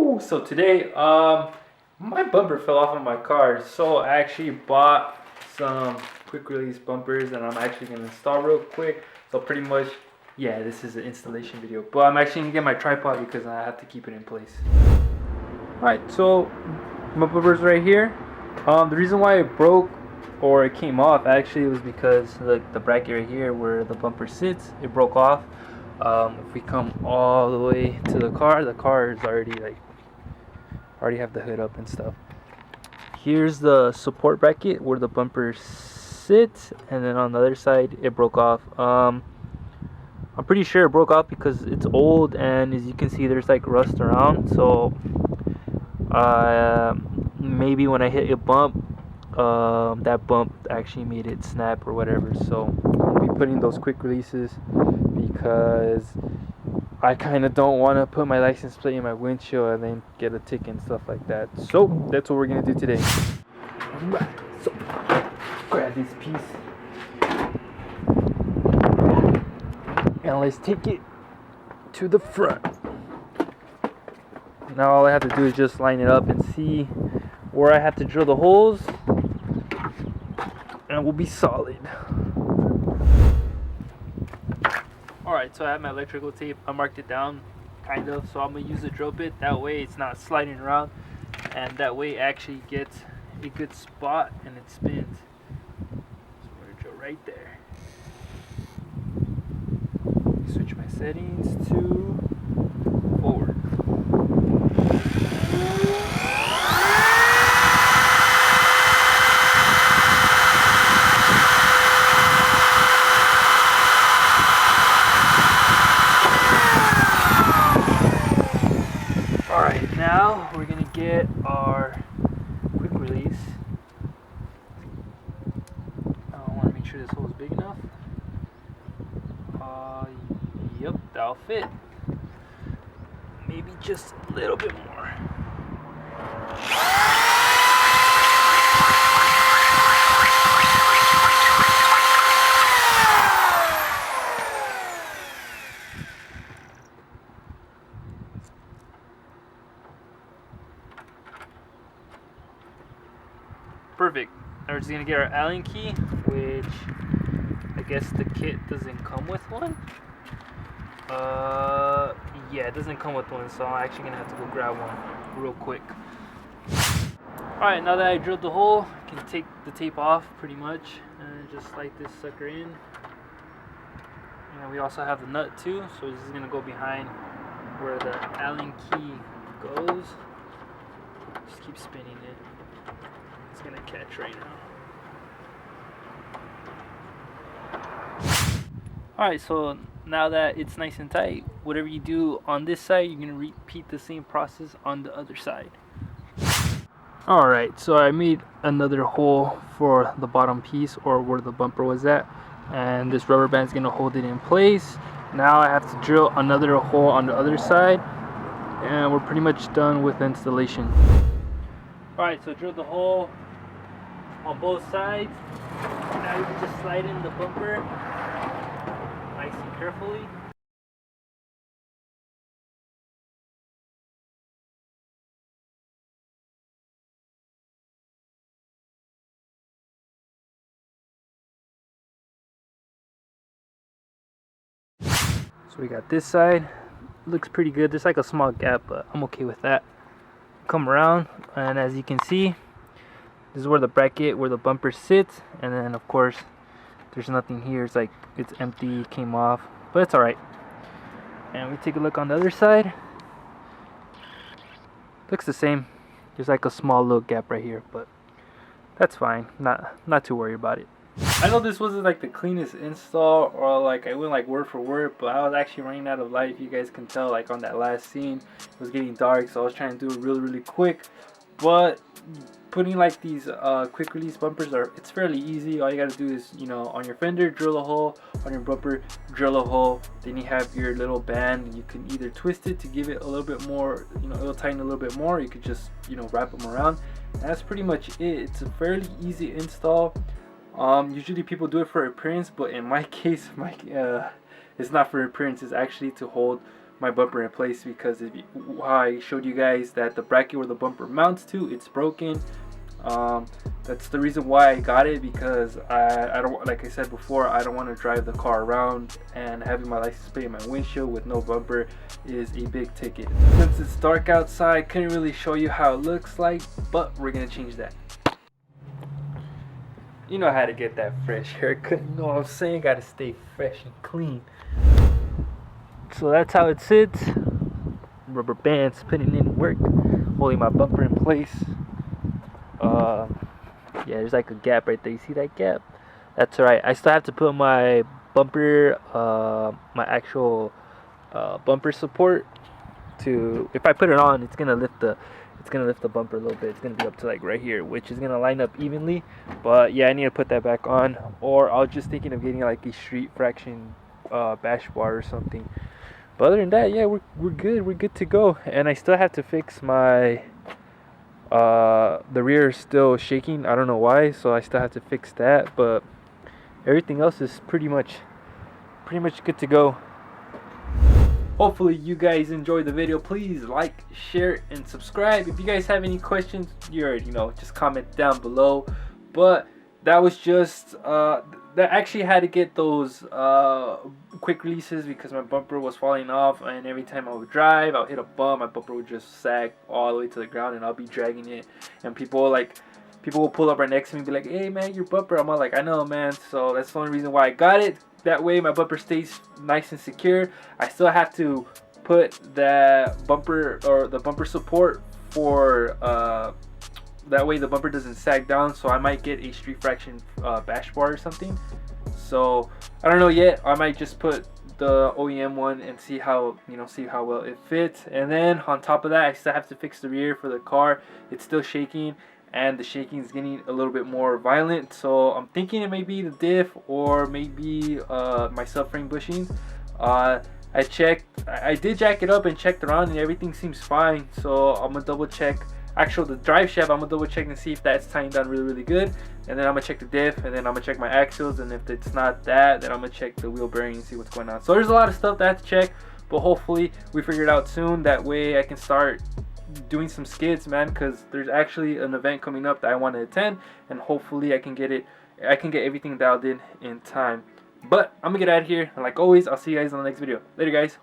Woo! So today, my bumper fell off of my car, so I actually bought some quick release bumpers, and I'm actually gonna install real quick. So pretty much, yeah, this is an installation video, but I'm actually gonna get my tripod because I have to keep it in place. All right, so my bumper's right here. The reason why it broke or it came off actually was because the bracket right here where the bumper sits, it broke off. If we come all the way to the car is already have the hood up and stuff. Here's the support bracket where the bumper sits, and then on the other side it broke off. I'm pretty sure it broke off because it's old, and as you can see there's like rust around, so maybe when I hit a bump, that bump actually made it snap or whatever. So I'll be putting those quick releases because I kind of don't want to put my license plate in my windshield and then get a ticket and stuff like that. So that's what we're gonna do today. Alright, so grab this piece and let's take it to the front. Now all I have to do is just line it up and see where I have to drill the holes, and we'll be solid. Alright, so I have my electrical tape. I marked it down, kind of, so I'm going to use a drill bit. That way it's not sliding around, and that way it actually gets a good spot and it spins. So I'm going to drill right there. Switch my settings to forward. Alright, now we're going to get our quick release. I want to make sure this hole is big enough. Yep, that'll fit. Maybe just a little bit more. Perfect. Now we're just gonna get our Allen key, which I guess the kit doesn't come with one. Yeah, it doesn't come with one, so I'm actually gonna have to go grab one real quick. Alright, now that I drilled the hole, I can take the tape off pretty much and just slide this sucker in. And we also have the nut too, so this is gonna go behind where the Allen key goes. Just keep spinning it. It's gonna catch right now. Alright, so now that it's nice and tight, whatever you do on this side, you're gonna repeat the same process on the other side. Alright, so I made another hole for the bottom piece, or where the bumper was at, and this rubber band is gonna hold it in place. Now I have to drill another hole on the other side, and we're pretty much done with installation. Alright, so drill the hole on both sides. Now you can just slide in the bumper nice and carefully. So we got this side. Looks pretty good. There's like a small gap, but I'm okay with that. Come around, and as you can see, this is where the bracket, where the bumper sits, and then of course there's nothing here. It's like it's empty, came off, but it's alright. And we take a look on the other side. Looks the same. There's like a small little gap right here, but that's fine. Not too worried about it. I know this wasn't like the cleanest install, or like I went like word for word, but I was actually running out of light. You guys can tell, like on that last scene, it was getting dark, so I was trying to do it really quick. But putting like these quick release bumpers it's fairly easy. All you gotta do is, you know, on your fender drill a hole, on your bumper drill a hole, then you have your little band. You can either twist it to give it a little bit more, you know, it'll tighten a little bit more. You could just, you know, wrap them around, and that's pretty much it. It's a fairly easy install. Usually people do it for appearance, but in my case, it's not for appearance. It's actually to hold my bumper in place, because how I showed you guys that the bracket where the bumper mounts to, it's broken. That's the reason why I got it, because I don't, like I said before, I don't want to drive the car around, and having my license plate in my windshield with no bumper is a big ticket. Since it's dark outside, couldn't really show you how it looks like, but we're gonna change that. You know how to get that fresh haircut, you know what I'm saying? Gotta stay fresh and clean. So that's how it sits. Rubber bands putting in work, holding my bumper in place. Yeah, there's like a gap right there. You see that gap? That's alright. I still have to put my bumper, my actual bumper support to. If I put it on, it's gonna lift the bumper a little bit. It's gonna be up to like right here, which is gonna line up evenly. But yeah, I need to put that back on. Or I was just thinking of getting like a street fraction bash bar or something. But other than that, yeah, we're good. We're good to go. And I still have to fix my. The rear is still shaking. I don't know why, so I still have to fix that. But everything else is pretty much good to go. Hopefully you guys enjoyed the video. Please like, share, and subscribe. If you guys have any questions, you already know, just comment down below. But that was just that actually had to get those quick releases because my bumper was falling off, and every time I would drive, I would hit a bump, my bumper would just sag all the way to the ground, and I'll be dragging it, and people will pull up right next to me and be like, "Hey man, your bumper." I'm all like, "I know, man." So that's the only reason why I got it. That way my bumper stays nice and secure. I still have to put that bumper, or the bumper support for that way the bumper doesn't sag down. So I might get a street fraction bash bar or something. So I don't know yet. I might just put the OEM one and see how well it fits. And then on top of that, I still have to fix the rear for the car. It's still shaking, and the shaking is getting a little bit more violent. So I'm thinking it may be the diff, or maybe my subframe bushing. I did jack it up and checked around, and everything seems fine. So I'm gonna double check. Actually, the drive shaft, I'm gonna double check and see if that's tying down really good. And then I'm gonna check the diff, and then I'm gonna check my axles, and if it's not that, then I'm gonna check the wheel bearing and see what's going on. So there's a lot of stuff that I have to check, but hopefully we figure it out soon. That way I can start doing some skids, man, because there's actually an event coming up that I want to attend, and hopefully I can get everything dialed in time. But I'm gonna get out of here, and like always, I'll see you guys in the next video. Later, guys.